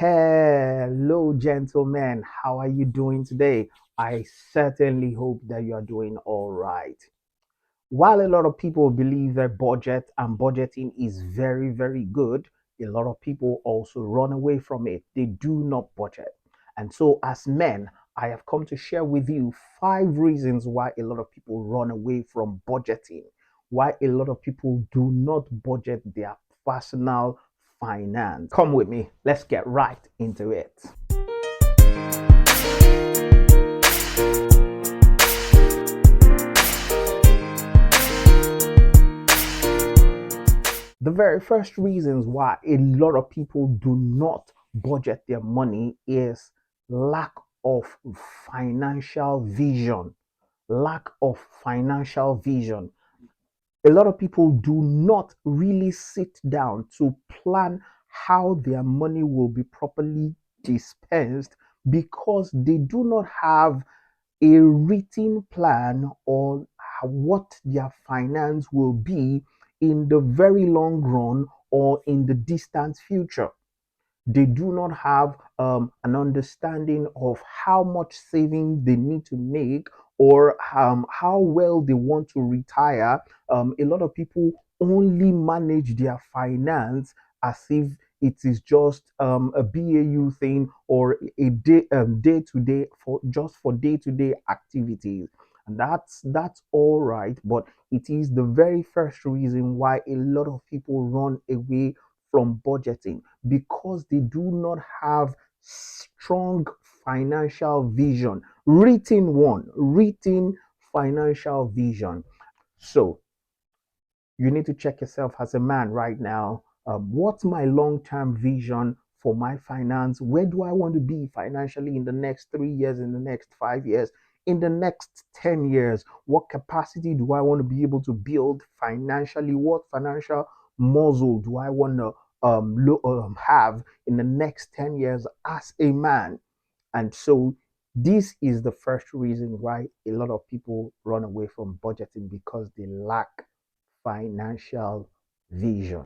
Hello, gentlemen. How are you doing today? I certainly hope that you are doing all right. While a lot of people believe that budget and budgeting is very, very good, a lot of people also run away from it. They do not budget. And so, as men, I have come to share with you 5 reasons why a lot of people run away from budgeting, why a lot of people do not budget their personal finance. Come with me, let's get right into it. The very first reasons why a lot of people do not budget their money is lack of financial vision. Lack of financial vision. A lot of people do not really sit down to plan how their money will be properly dispensed because they do not have a written plan on what their finance will be in the very long run or in the distant future. They do not have an understanding of how much saving they need to make or how well they want to retire. A lot of people only manage their finance as if it is just a BAU thing or a day to day for just for day to day activities. And that's all right, but it is the very first reason why a lot of people run away from budgeting because they do not have strong financial vision, written financial vision. So you need to check yourself as a man right now. What's my long term vision for my finance? Where do I want to be financially in the next 3 years, in the next 5 years, in the next 10 years? What capacity do I want to be able to build financially? What financial muscle do I want to have in the next 10 years as a man? And so this is the first reason why a lot of people run away from budgeting because they lack financial vision.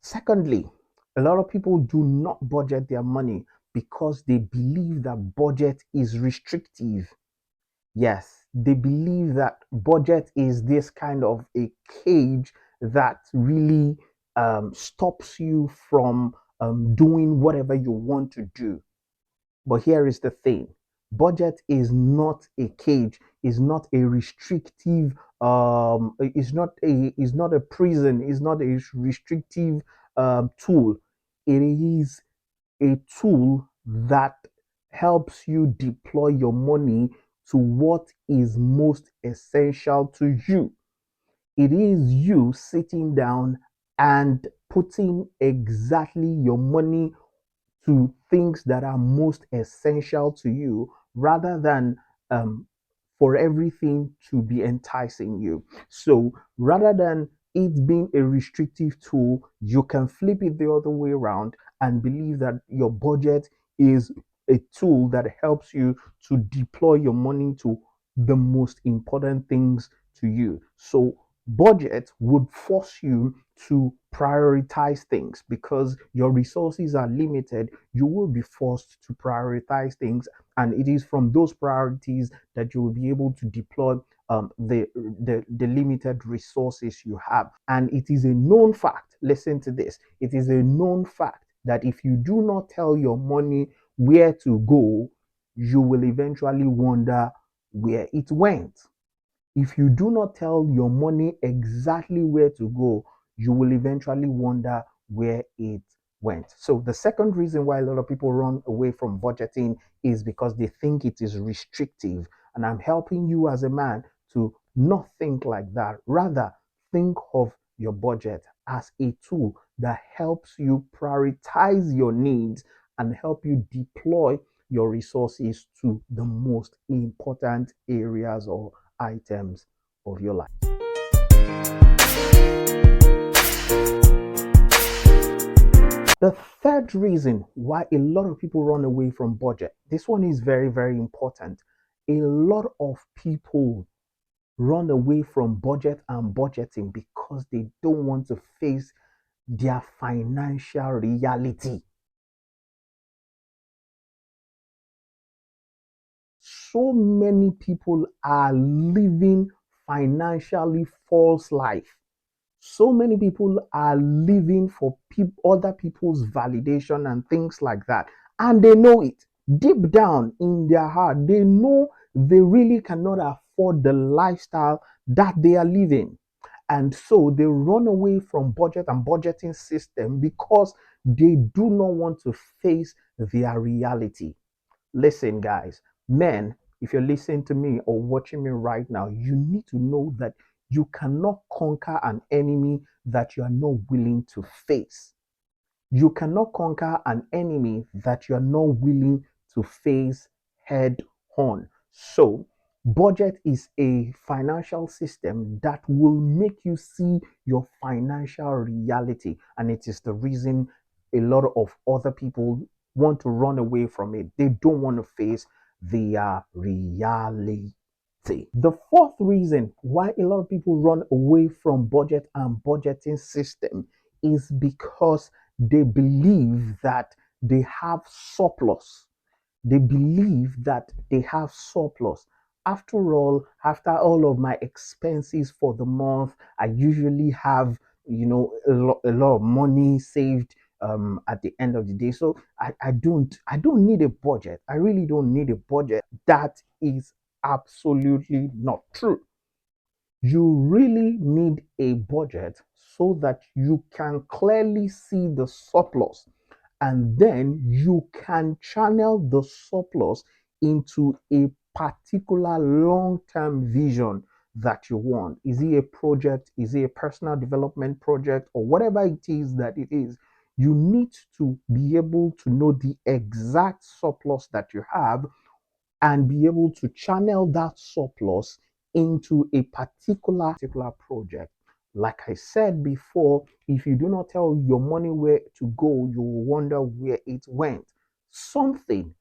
Secondly, a lot of people do not budget their money because they believe that budget is restrictive. Yes, they believe that budget is this kind of a cage that really stops you from doing whatever you want to do. But here is the thing: budget is not a cage, is not a restrictive, is not a prison, is not a restrictive tool. It is a tool that helps you deploy your money to what is most essential to you. It is you sitting down and putting exactly your money to things that are most essential to you rather than um, for everything to be enticing you. So rather than it being a restrictive tool, you can flip it the other way around and believe that your budget is a tool that helps you to deploy your money to the most important things to you. So budget would force you to prioritize things because your resources are limited. You will be forced to prioritize things, and it is from those priorities that you will be able to deploy the limited resources you have. And it is a known fact, listen to this, it is a known fact that if you do not tell your money where to go, you will eventually wonder where it went. If you do not tell your money exactly where to go, you will eventually wonder where it went. So, the second reason why a lot of people run away from budgeting is because they think it is restrictive. And I'm helping you as a man to not think like that. Rather, think of your budget as a tool that helps you prioritize your needs and help you deploy your resources to the most important areas or items of your life. The third reason why a lot of people run away from budget, this one is very, very important. A lot of people run away from budget and budgeting because they don't want to face their financial reality. So many people are living financially false life. So many people are living for other people's validation and things like that. And they know it deep down in their heart. They know they really cannot afford the lifestyle that they are living. And so they run away from budget and budgeting system because they do not want to face their reality. Listen, guys, men, if you're listening to me or watching me right now, you need to know that you cannot conquer an enemy that you are not willing to face. You cannot conquer an enemy that you are not willing to face head on. So, budget is a financial system that will make you see your financial reality. And it is the reason a lot of other people want to run away from it. They don't want to face their reality. The fourth reason why a lot of people run away from budget and budgeting system is because they believe that they have surplus. They believe that they have surplus. After all of my expenses for the month, I usually have, a lot of money saved at the end of the day. So I don't need a budget. I really don't need a budget. That is absolutely not true. You really need a budget so that you can clearly see the surplus, and then you can channel the surplus into a particular long-term vision that you want. Is it a project? Is it a personal development project? Or whatever it is that it is, you need to be able to know the exact surplus that you have and be able to channel that surplus into a particular project. Like I said before, if you do not tell your money where to go, you will wonder where it went. Something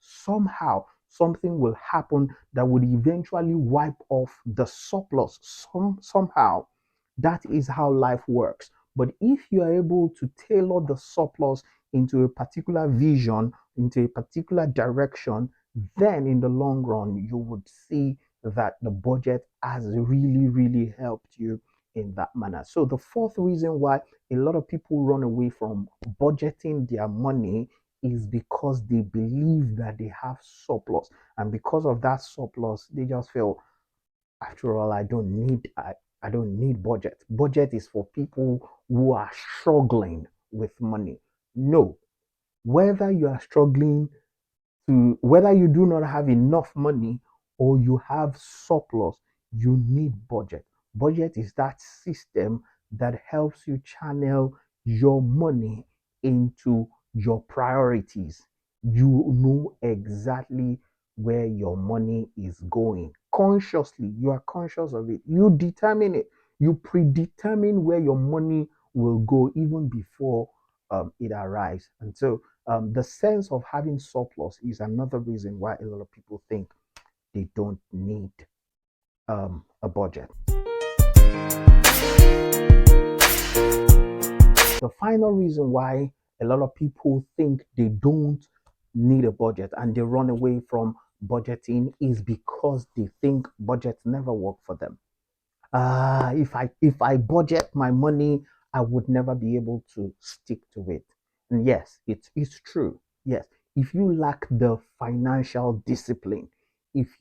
will happen that would eventually wipe off the surplus somehow. That is how life works. But if you are able to tailor the surplus into a particular vision, into a particular direction, then in the long run, you would see that the budget has really, really helped you in that manner. So, the fourth reason why a lot of people run away from budgeting their money is because they believe that they have surplus. And because of that surplus, they just feel, after all, I don't need budget. Budget is for people who are struggling with money. No, whether you are struggling to whether you do not have enough money or you have surplus, you need budget. Budget is that system that helps you channel your money into your priorities. You know exactly where your money is going. Consciously, you are conscious of it. You determine it. You predetermine where your money will go even before it arrives. And so the sense of having surplus is another reason why a lot of people think they don't need a budget. The final reason why a lot of people think they don't need a budget and they run away from budgeting is because they think budgets never work for them. If I budget my money, I would never be able to stick to it. And yes, it's true. Yes, if you lack the financial discipline, it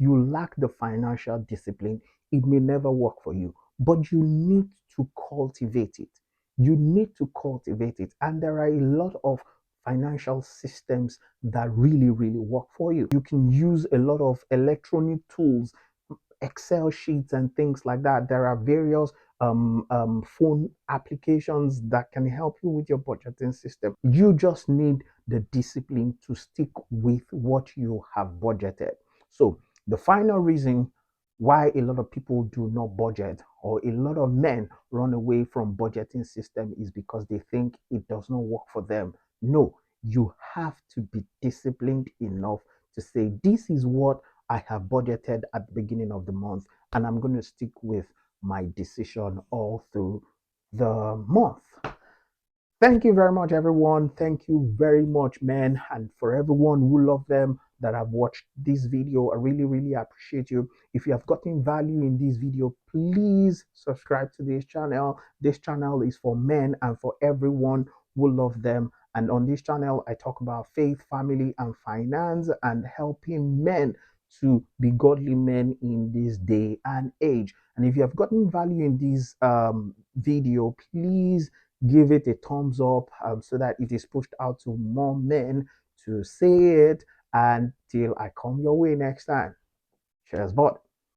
may never work for you. But you need to cultivate it. You need to cultivate it. And there are a lot of financial systems that really, really work for you. You can use a lot of electronic tools, Excel sheets and things like that. There are various phone applications that can help you with your budgeting system. You just need the discipline to stick with what you have budgeted. So, the final reason why a lot of people do not budget or a lot of men run away from budgeting system is because they think it does not work for them. No, you have to be disciplined enough to say, this is what I have budgeted at the beginning of the month, and I'm going to stick with my decision all through the month. Thank you very much, everyone. Thank you very much, man. And for everyone who love them that have watched this video, I really, really appreciate you. If you have gotten value in this video, please subscribe to this channel. This channel is for men and for everyone who love them. And on this channel, I talk about faith, family, and finance and helping men to be godly men in this day and age. And if you have gotten value in this video, please give it a thumbs up so that it is pushed out to more men to say it. Until I come your way next time. Cheers, bud.